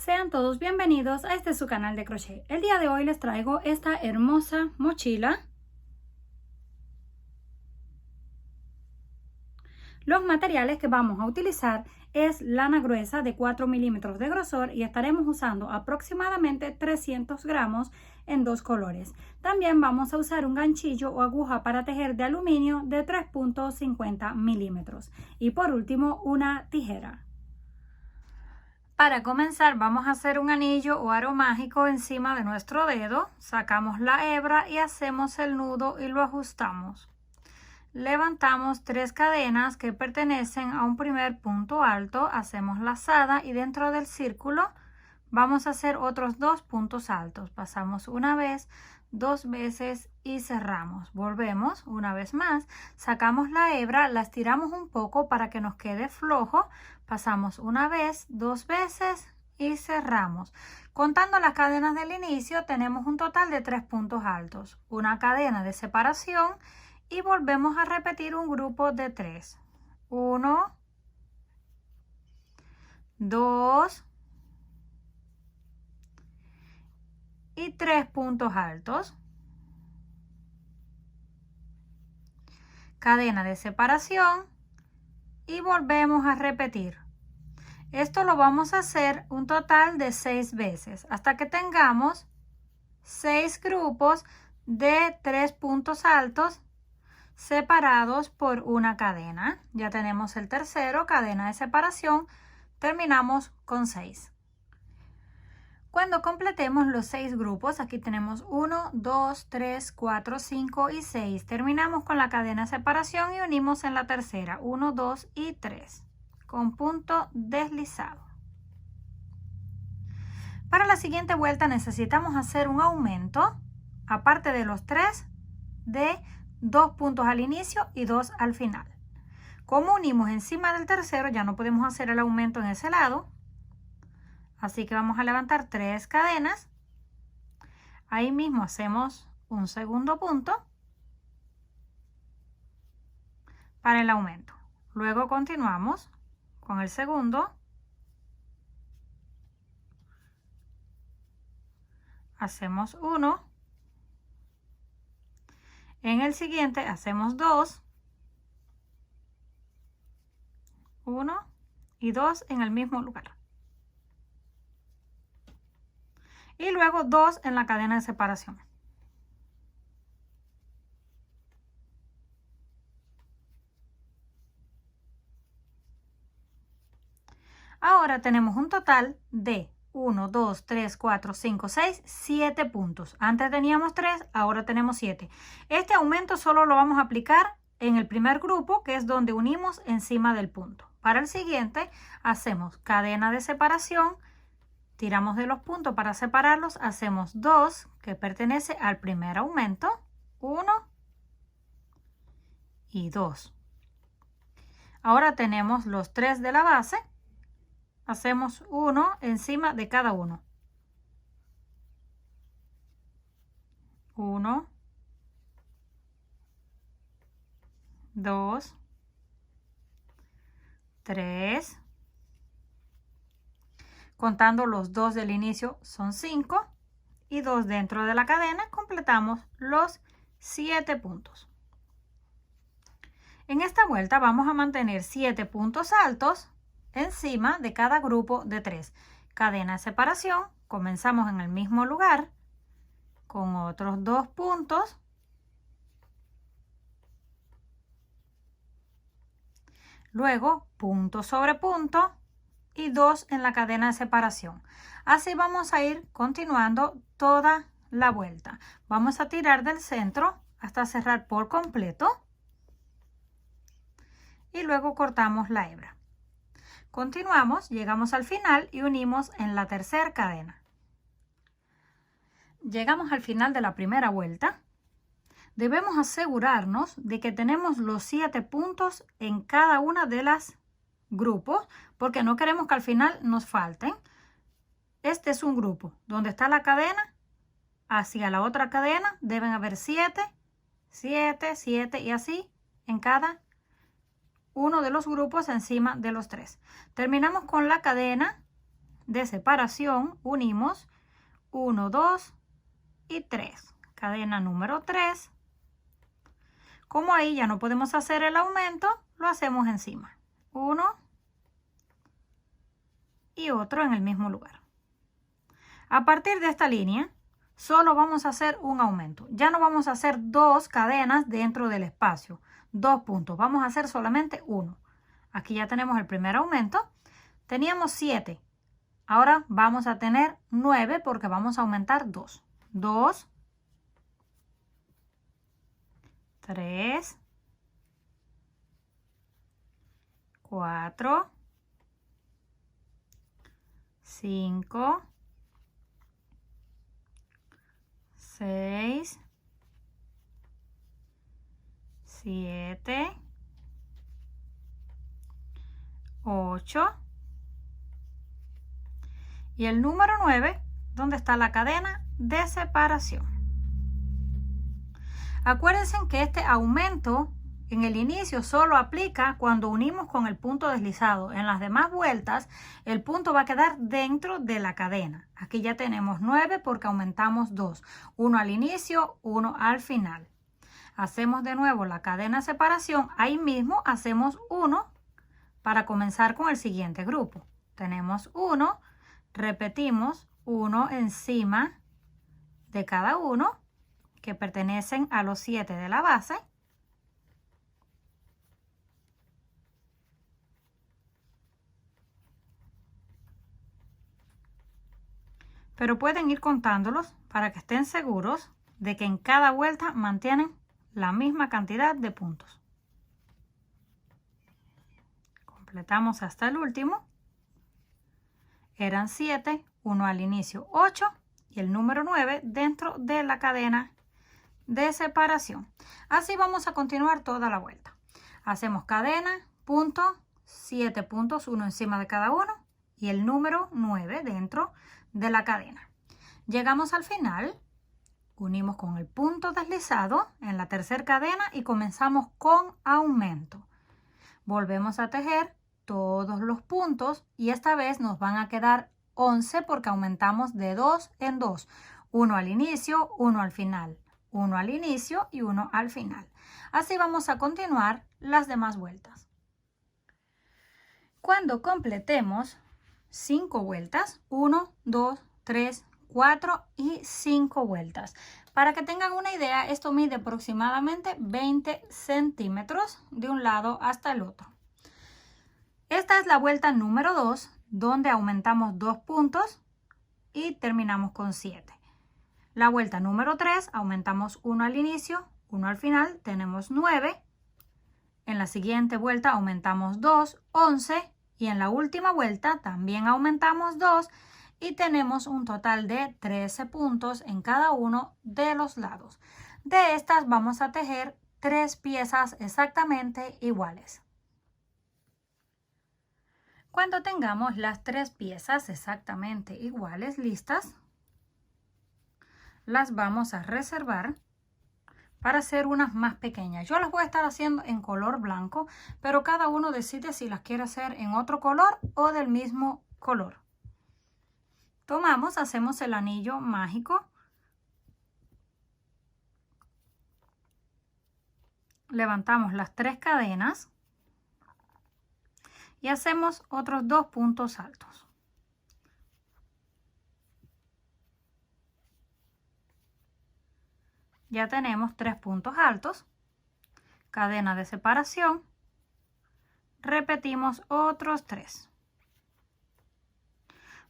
Sean todos bienvenidos a este su canal de crochet. El día de hoy les traigo esta hermosa mochila. Los materiales que vamos a utilizar es lana gruesa de 4 milímetros de grosor y estaremos usando aproximadamente 300 gramos en dos colores. También vamos a usar un ganchillo o aguja para tejer de aluminio de 3.50 milímetros. Y por último, una tijera. Para comenzar vamos a hacer un anillo o aro mágico encima de nuestro dedo, sacamos la hebra y hacemos el nudo y lo ajustamos. Levantamos 3 cadenas que pertenecen a un primer punto alto, hacemos lazada y dentro del círculo vamos a hacer otros 2 puntos altos. Pasamos una vez, 2 veces y cerramos. Volvemos una vez más, sacamos la hebra, la estiramos un poco para que nos quede flojo. Pasamos una vez, 2 veces y cerramos. Contando las cadenas del inicio tenemos un total de 3 puntos altos, una cadena de separación y volvemos a repetir un grupo de 3. 1, 2 y 3 puntos altos. Cadena de separación y volvemos a repetir. Esto lo vamos a hacer un total de 6 veces hasta que tengamos 6 grupos de 3 puntos altos separados por una cadena. Ya tenemos el tercero, cadena de separación, terminamos con 6. Cuando completemos los 6 grupos, aquí tenemos 1, 2, 3, 4, 5 y 6. Terminamos con la cadena de separación y unimos en la tercera, 1, 2 y 3, con punto deslizado. Para la siguiente vuelta necesitamos hacer un aumento, aparte de los 3, de 2 puntos al inicio y 2 al final. Como unimos encima del tercero, ya no podemos hacer el aumento en ese lado. Así que vamos a levantar 3 cadenas. Ahí mismo hacemos un segundo punto para el aumento. Luego continuamos con el segundo. Hacemos 1. En el siguiente hacemos 2. 1 y 2 en el mismo lugar. Y luego 2 en la cadena de separación. Ahora tenemos un total de 1, 2, 3, 4, 5, 6, 7 puntos. Antes teníamos 3, ahora tenemos 7. Este aumento solo lo vamos a aplicar en el primer grupo, que es donde unimos encima del punto. Para el siguiente hacemos cadena de separación, tiramos de los puntos para separarlos, hacemos 2 que pertenece al primer aumento, 1 y 2. Ahora tenemos los 3 de la base, hacemos 1 encima de cada uno. 1, 2, 3. Contando los 2 del inicio son 5 y 2 dentro de la cadena completamos los 7 puntos. En esta vuelta vamos a mantener 7 puntos altos encima de cada grupo de 3. Cadena de separación, comenzamos en el mismo lugar con otros 2 puntos. Luego punto sobre punto y 2 en la cadena de separación. Así vamos a ir continuando toda la vuelta. Vamos a tirar del centro hasta cerrar por completo y luego cortamos la hebra. Continuamos, llegamos al final y unimos en la tercera cadena. Llegamos al final de la primera vuelta. Debemos asegurarnos de que tenemos los 7 puntos en cada una de las grupos, porque no queremos que al final nos falten. Este es un grupo donde está la cadena, hacia la otra cadena deben haber 7, 7, 7 y así en cada uno de los grupos encima de los 3. Terminamos con la cadena de separación, unimos 1, 2 y 3. Cadena número 3. Como ahí ya no podemos hacer el aumento, lo hacemos encima. Uno y otro en el mismo lugar. A partir de esta línea, solo vamos a hacer un aumento. Ya no vamos a hacer 2 cadenas dentro del espacio. 2 puntos. Vamos a hacer solamente uno. Aquí ya tenemos el primer aumento. Teníamos 7. Ahora vamos a tener 9 porque vamos a aumentar 2. 2, 3, 4, 5, 6, 7, 8 y el número 9, donde está la cadena de separación. Acuérdense que este aumento en el inicio solo aplica cuando unimos con el punto deslizado. En las demás vueltas, el punto va a quedar dentro de la cadena. Aquí ya tenemos 9 porque aumentamos 2. Uno al inicio, uno al final. Hacemos de nuevo la cadena de separación. Ahí mismo hacemos uno para comenzar con el siguiente grupo. Tenemos 1, repetimos 1 encima de cada uno que pertenecen a los 7 de la base. Pero pueden ir contándolos para que estén seguros de que en cada vuelta mantienen la misma cantidad de puntos. Completamos hasta el último. Eran 7, 1 al inicio 8 y el número 9 dentro de la cadena de separación. Así vamos a continuar toda la vuelta. Hacemos cadena, punto, 7 puntos, uno encima de cada uno y el número 9 dentro de la cadena. Llegamos al final, unimos con el punto deslizado en la tercera cadena y comenzamos con aumento. Volvemos a tejer todos los puntos y esta vez nos van a quedar 11 porque aumentamos de 2 en 2. Uno al inicio, uno al final. Uno al inicio y uno al final. Así vamos a continuar las demás vueltas. Cuando completemos 5 vueltas, 1, 2, 3, 4 y 5 vueltas. Para que tengan una idea, esto mide aproximadamente 20 centímetros de un lado hasta el otro. Esta es la vuelta número 2, donde aumentamos 2 puntos y terminamos con 7. La vuelta número 3, aumentamos 1 al inicio, 1 al final, tenemos 9. En la siguiente vuelta aumentamos 2, 11. Y en la última vuelta también aumentamos 2 y tenemos un total de 13 puntos en cada uno de los lados. De estas vamos a tejer 3 piezas exactamente iguales. Cuando tengamos las 3 piezas exactamente iguales listas, las vamos a reservar para hacer unas más pequeñas. Yo las voy a estar haciendo en color blanco, pero cada uno decide si las quiere hacer en otro color o del mismo color. Tomamos, hacemos el anillo mágico. Levantamos las 3 cadenas y hacemos otros 2 puntos altos. Ya tenemos 3 puntos altos, cadena de separación, repetimos otros 3.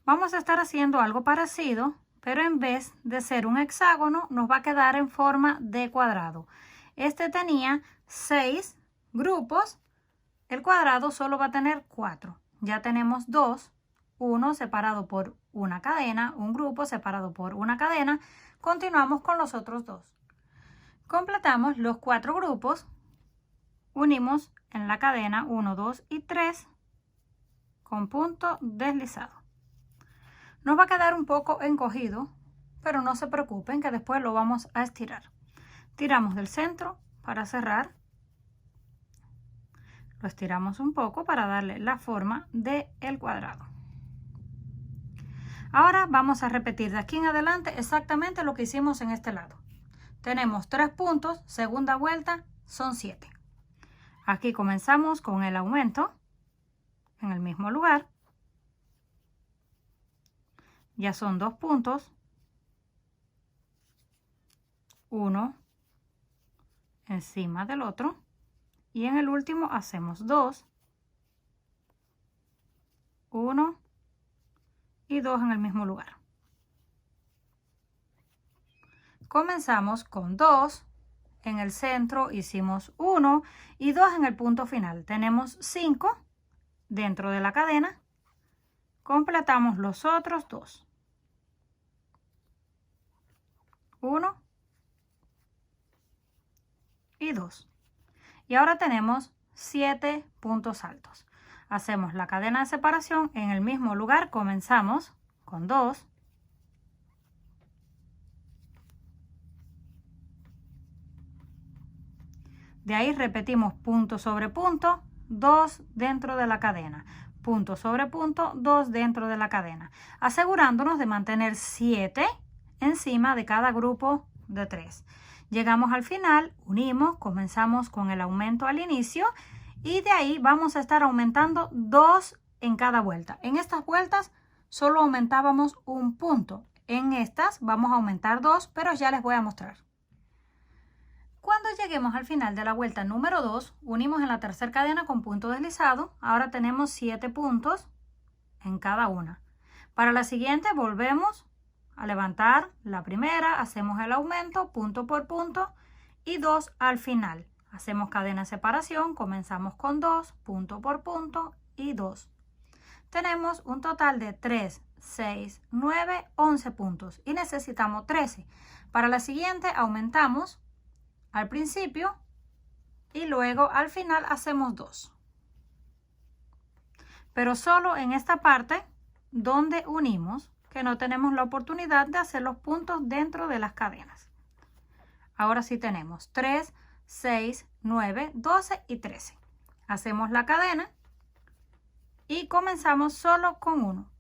Vamos a estar haciendo algo parecido, pero en vez de ser un hexágono, nos va a quedar en forma de cuadrado. Este tenía 6 grupos, el cuadrado solo va a tener 4. Ya tenemos 2, uno separado por una cadena, un grupo separado por una cadena. Continuamos con los otros 2. Completamos los 4 grupos, unimos en la cadena 1, 2 y 3 con punto deslizado. Nos va a quedar un poco encogido, pero no se preocupen que después lo vamos a estirar. Tiramos del centro para cerrar. Lo estiramos un poco para darle la forma del cuadrado. Ahora vamos a repetir de aquí en adelante exactamente lo que hicimos en este lado. Tenemos 3 puntos, segunda vuelta son 7. Aquí comenzamos con el aumento en el mismo lugar. Ya son 2 puntos. Uno encima del otro. Y en el último hacemos 2. 1 y 2 en el mismo lugar. Comenzamos con 2. En el centro hicimos 1 y 2 en el punto final. Tenemos 5 dentro de la cadena. Completamos los otros 2. 1 y 2. Y ahora tenemos 7 puntos altos. Hacemos la cadena de separación en el mismo lugar. Comenzamos con 2. De ahí repetimos punto sobre punto, 2 dentro de la cadena. Punto sobre punto, 2 dentro de la cadena. Asegurándonos de mantener 7 encima de cada grupo de 3. Llegamos al final, unimos, comenzamos con el aumento al inicio y de ahí vamos a estar aumentando 2 en cada vuelta. En estas vueltas solo aumentábamos un punto. En estas vamos a aumentar 2, pero ya les voy a mostrar. Cuando lleguemos al final de la vuelta número 2, unimos en la tercera cadena con punto deslizado. Ahora tenemos 7 puntos en cada una. Para la siguiente volvemos a levantar la primera, hacemos el aumento punto por punto y 2 al final. Hacemos cadena de separación, comenzamos con 2, punto por punto y 2. Tenemos un total de 3, 6, 9, 11 puntos y necesitamos 13. Para la siguiente aumentamos al principio y luego al final hacemos 2. Pero solo en esta parte donde unimos, que no tenemos la oportunidad de hacer los puntos dentro de las cadenas. Ahora sí tenemos 3, 6, 9, 12 y 13. Hacemos la cadena y comenzamos solo con 1.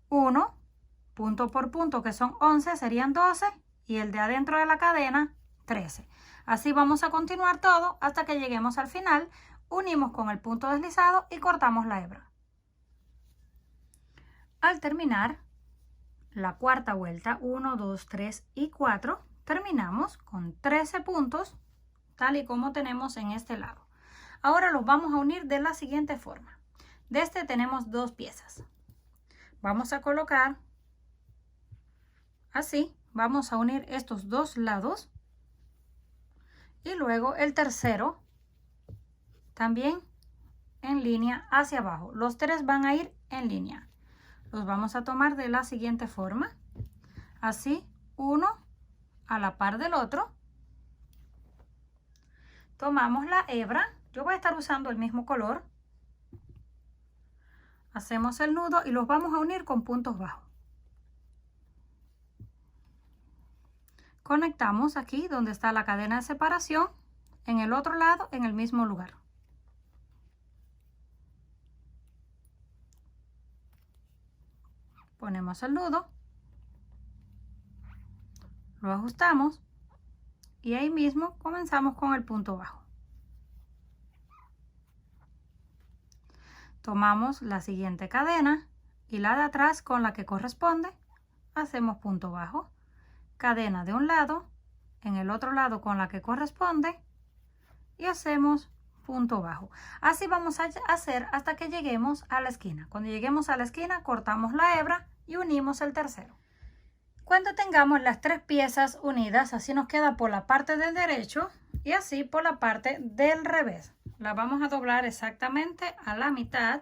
1, punto por punto, que son 11, serían 12. Y el de adentro de la cadena 13. Así vamos a continuar todo hasta que lleguemos al final, unimos con el punto deslizado y cortamos la hebra. Al terminar la cuarta vuelta, 1, 2, 3 y 4, terminamos con 13 puntos, tal y como tenemos en este lado. Ahora los vamos a unir de la siguiente forma. De este tenemos 2 piezas. Vamos a colocar así. Vamos a unir estos 2 lados y luego el tercero también en línea hacia abajo. Los 3 van a ir en línea. Los vamos a tomar de la siguiente forma. Así, uno a la par del otro. Tomamos la hebra. Yo voy a estar usando el mismo color. Hacemos el nudo y los vamos a unir con puntos bajos. Conectamos aquí donde está la cadena de separación, en el otro lado, en el mismo lugar. Ponemos el nudo, lo ajustamos y ahí mismo comenzamos con el punto bajo. Tomamos la siguiente cadena y la de atrás con la que corresponde, hacemos punto bajo. Cadena de un lado, en el otro lado con la que corresponde y hacemos punto bajo. Así vamos a hacer hasta que lleguemos a la esquina. Cuando lleguemos a la esquina cortamos la hebra y unimos el tercero. Cuando tengamos las 3 piezas unidas, así nos queda por la parte del derecho y así por la parte del revés. La vamos a doblar exactamente a la mitad.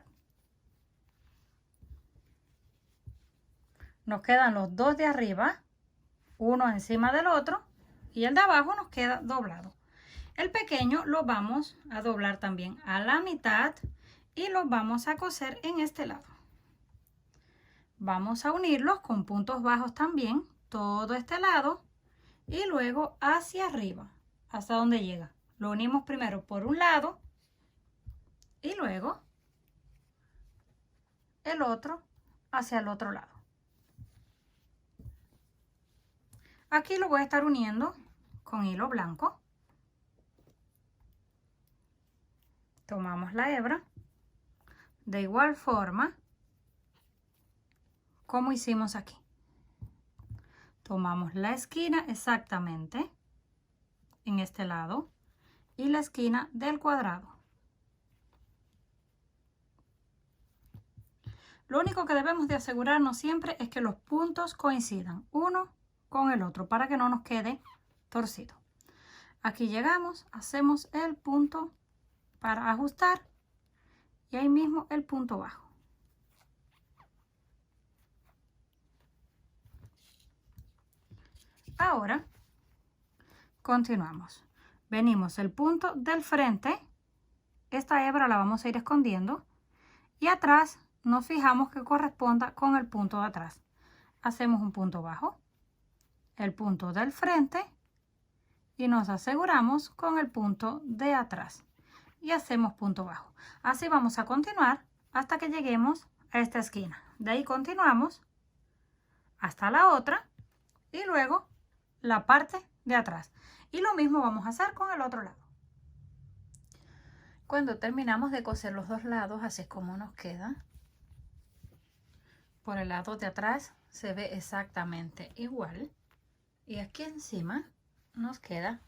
Nos quedan los 2 de arriba, uno encima del otro y el de abajo nos queda doblado. El pequeño lo vamos a doblar también a la mitad y lo vamos a coser en este lado. Vamos a unirlos con puntos bajos también, todo este lado y luego hacia arriba, hasta donde llega. Lo unimos primero por un lado y luego el otro hacia el otro lado. Aquí lo voy a estar uniendo con hilo blanco. Tomamos la hebra de igual forma como hicimos aquí. Tomamos la esquina exactamente en este lado y la esquina del cuadrado. Lo único que debemos de asegurarnos siempre es que los puntos coincidan uno con el otro para que no nos quede torcido. Aquí llegamos, hacemos el punto para ajustar y ahí mismo el punto bajo. Ahora continuamos. Venimos el punto del frente, esta hebra la vamos a ir escondiendo y atrás nos fijamos que corresponda con el punto de atrás. Hacemos un punto bajo, el punto del frente y nos aseguramos con el punto de atrás y hacemos punto bajo. Así vamos a continuar hasta que lleguemos a esta esquina. De ahí continuamos hasta la otra y luego la parte de atrás. Y lo mismo vamos a hacer con el otro lado. Cuando terminamos de coser los dos lados, así es como nos queda. Por el lado de atrás se ve exactamente igual. Y aquí encima nos queda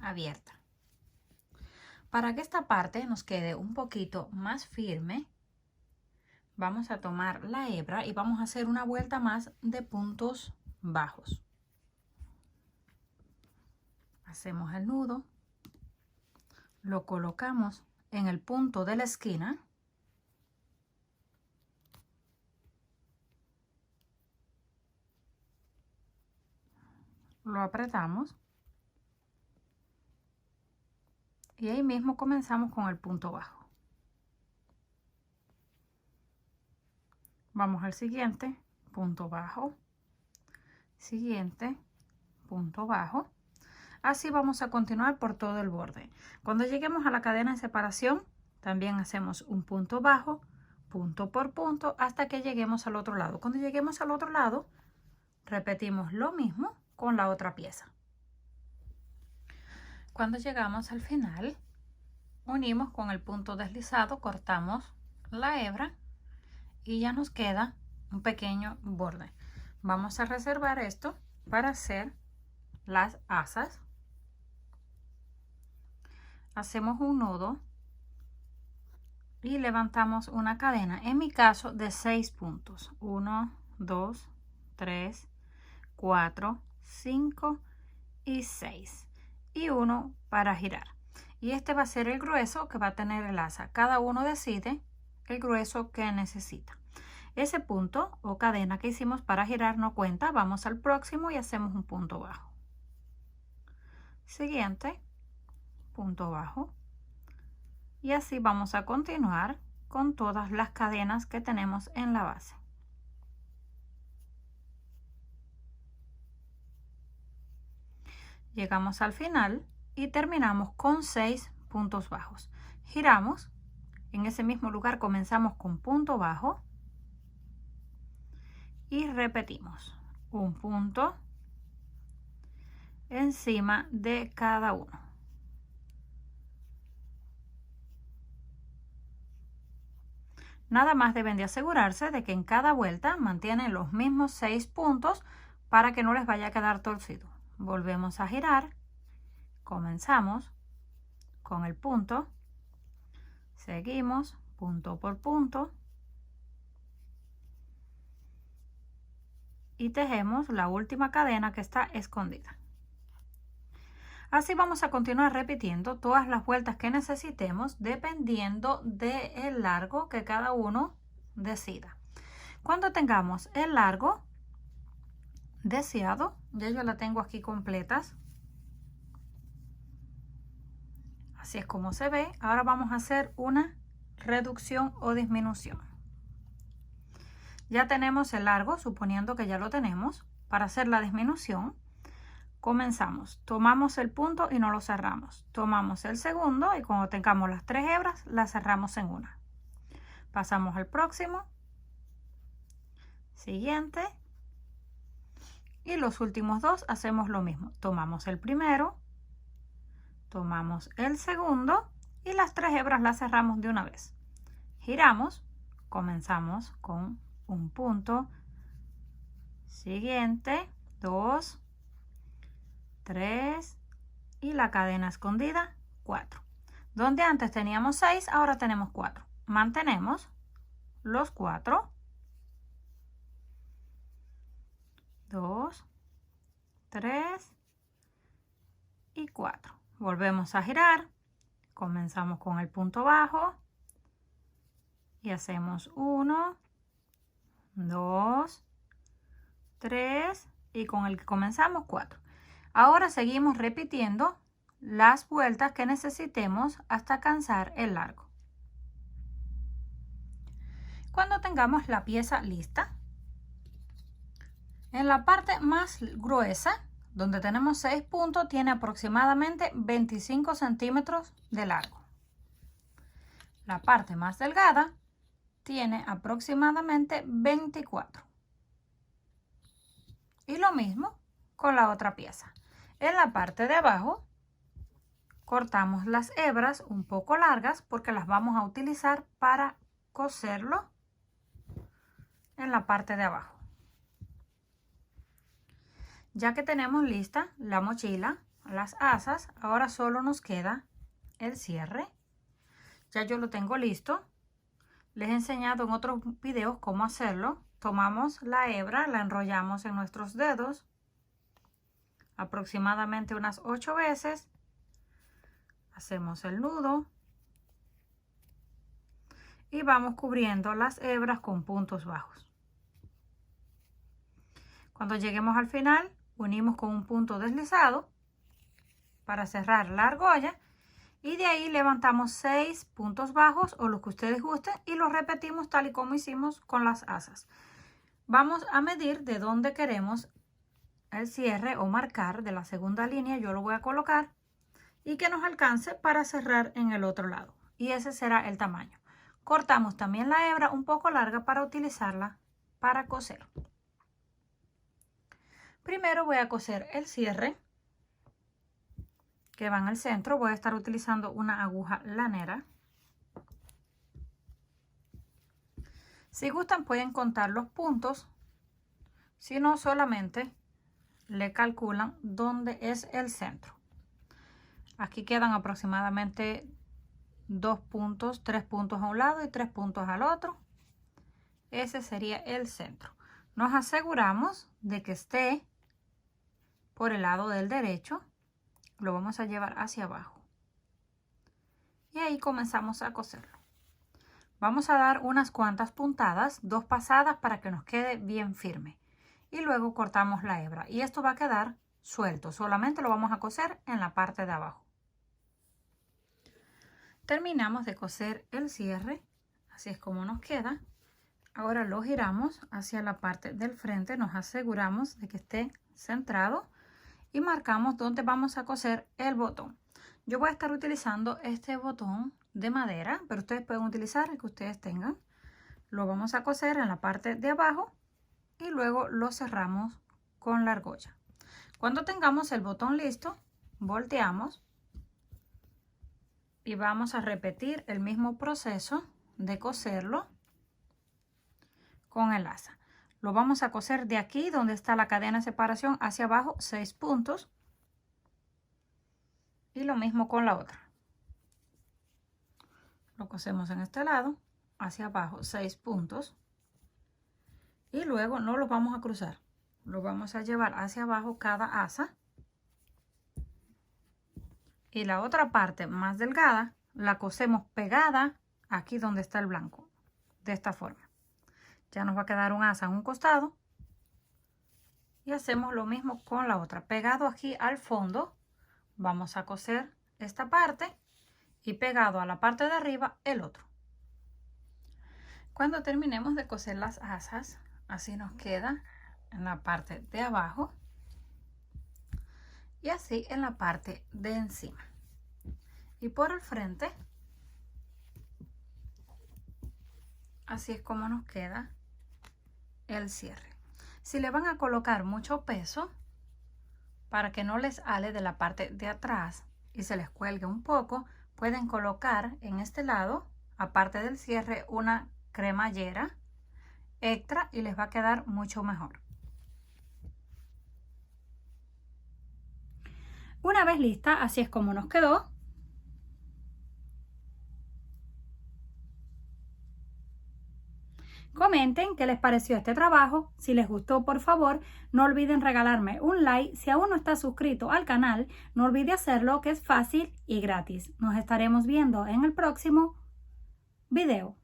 abierta. Para que esta parte nos quede un poquito más firme, vamos a tomar la hebra y vamos a hacer una vuelta más de puntos bajos. Hacemos el nudo, lo colocamos en el punto de la esquina lo apretamos y ahí mismo comenzamos con el punto bajo. Vamos al siguiente, punto bajo, siguiente, punto bajo. Así vamos a continuar por todo el borde. Cuando lleguemos a la cadena de separación, también hacemos un punto bajo, punto por punto, hasta que lleguemos al otro lado. Cuando lleguemos al otro lado, repetimos lo mismo con la otra pieza. Cuando llegamos al final, unimos con el punto deslizado, cortamos la hebra y ya nos queda un pequeño borde. Vamos a reservar esto para hacer las asas. Hacemos un nudo y levantamos una cadena, en mi caso de 6 puntos. 1, 2, 3, 4, 5 y 6. Y uno para girar. Y este va a ser el grueso que va a tener el asa. Cada uno decide el grueso que necesita. Ese punto o cadena que hicimos para girar no cuenta. Vamos al próximo y hacemos un punto bajo. Siguiente, punto bajo. Y así vamos a continuar con todas las cadenas que tenemos en la base. Llegamos al final y terminamos con 6 puntos bajos. Giramos, en ese mismo lugar comenzamos con punto bajo y repetimos un punto encima de cada uno. Nada más deben de asegurarse de que en cada vuelta mantienen los mismos 6 puntos para que no les vaya a quedar torcido. Volvemos a girar, comenzamos con el punto, seguimos punto por punto y tejemos la última cadena que está escondida. Así vamos a continuar repitiendo todas las vueltas que necesitemos dependiendo del largo que cada uno decida. Cuando tengamos el largo deseado, ya yo la tengo aquí completas. Así es como se ve. Ahora vamos a hacer una reducción o disminución. Ya tenemos el largo, suponiendo que ya lo tenemos. Para hacer la disminución, comenzamos, tomamos el punto y no lo cerramos. Tomamos el segundo y cuando tengamos las 3 hebras, las cerramos en una. Pasamos al próximo siguiente, y los últimos dos hacemos lo mismo. Tomamos el primero, tomamos el segundo y las 3 hebras las cerramos de una vez. Giramos, comenzamos con un punto, siguiente, 2, 3 y la cadena escondida 4. Donde antes teníamos 6, ahora tenemos 4. Mantenemos los 4, 2, 3 y 4. Volvemos a girar, comenzamos con el punto bajo y hacemos 1, 2, 3 y con el que comenzamos 4. Ahora seguimos repitiendo las vueltas que necesitemos hasta alcanzar el largo. Cuando tengamos la pieza lista, en la parte más gruesa, donde tenemos 6 puntos, tiene aproximadamente 25 centímetros de largo. La parte más delgada tiene aproximadamente 24. Y lo mismo con la otra pieza. En la parte de abajo cortamos las hebras un poco largas porque las vamos a utilizar para coserlo en la parte de abajo. Ya que tenemos lista la mochila, las asas, ahora solo nos queda el cierre. Ya yo lo tengo listo. Les he enseñado en otros videos cómo hacerlo. Tomamos la hebra, la enrollamos en nuestros dedos aproximadamente unas 8 veces. Hacemos el nudo y vamos cubriendo las hebras con puntos bajos. Cuando lleguemos al final, unimos con un punto deslizado para cerrar la argolla y de ahí levantamos 6 puntos bajos o los que ustedes gusten y los repetimos tal y como hicimos con las asas. Vamos a medir de dónde queremos el cierre o marcar de la segunda línea. Yo lo voy a colocar y que nos alcance para cerrar en el otro lado, y ese será el tamaño. Cortamos también la hebra un poco larga para utilizarla para coser. Primero voy a coser el cierre que va en el centro. Voy a estar utilizando una aguja lanera. Si gustan pueden contar los puntos, si no solamente le calculan dónde es el centro. Aquí quedan aproximadamente 2 puntos, 3 puntos a un lado y 3 puntos al otro. Ese sería el centro. Nos aseguramos de que esté por el lado del derecho. Lo vamos a llevar hacia abajo. Y ahí comenzamos a coserlo. Vamos a dar unas cuantas puntadas, 2 pasadas para que nos quede bien firme. Y luego cortamos la hebra. Y esto va a quedar suelto. Solamente lo vamos a coser en la parte de abajo. Terminamos de coser el cierre. Así es como nos queda. Ahora lo giramos hacia la parte del frente. Nos aseguramos de que esté centrado. Y marcamos dónde vamos a coser el botón. Yo voy a estar utilizando este botón de madera, pero ustedes pueden utilizar el que ustedes tengan. Lo vamos a coser en la parte de abajo y luego lo cerramos con la argolla. Cuando tengamos el botón listo, volteamos y vamos a repetir el mismo proceso de coserlo con el asa. Lo vamos a coser de aquí donde está la cadena de separación hacia abajo 6 puntos y lo mismo con la otra. Lo cosemos en este lado hacia abajo 6 puntos y luego no lo vamos a cruzar, lo vamos a llevar hacia abajo cada asa y la otra parte más delgada la cosemos pegada aquí donde está el blanco, de esta forma. Ya nos va a quedar un asa en un costado y hacemos lo mismo con la otra. Pegado aquí al fondo vamos a coser esta parte y pegado a la parte de arriba el otro. Cuando terminemos de coser las asas, así nos queda en la parte de abajo y así en la parte de encima. Y por el frente, así es como nos queda el cierre. Si le van a colocar mucho peso, para que no les ale de la parte de atrás y se les cuelgue un poco, pueden colocar en este lado, aparte del cierre, una cremallera extra y les va a quedar mucho mejor. Una vez lista, así es como nos quedó. Comenten qué les pareció este trabajo. Si les gustó, por favor, no olviden regalarme un like. Si aún no estás suscrito al canal, no olvide hacerlo, que es fácil y gratis. Nos estaremos viendo en el próximo video.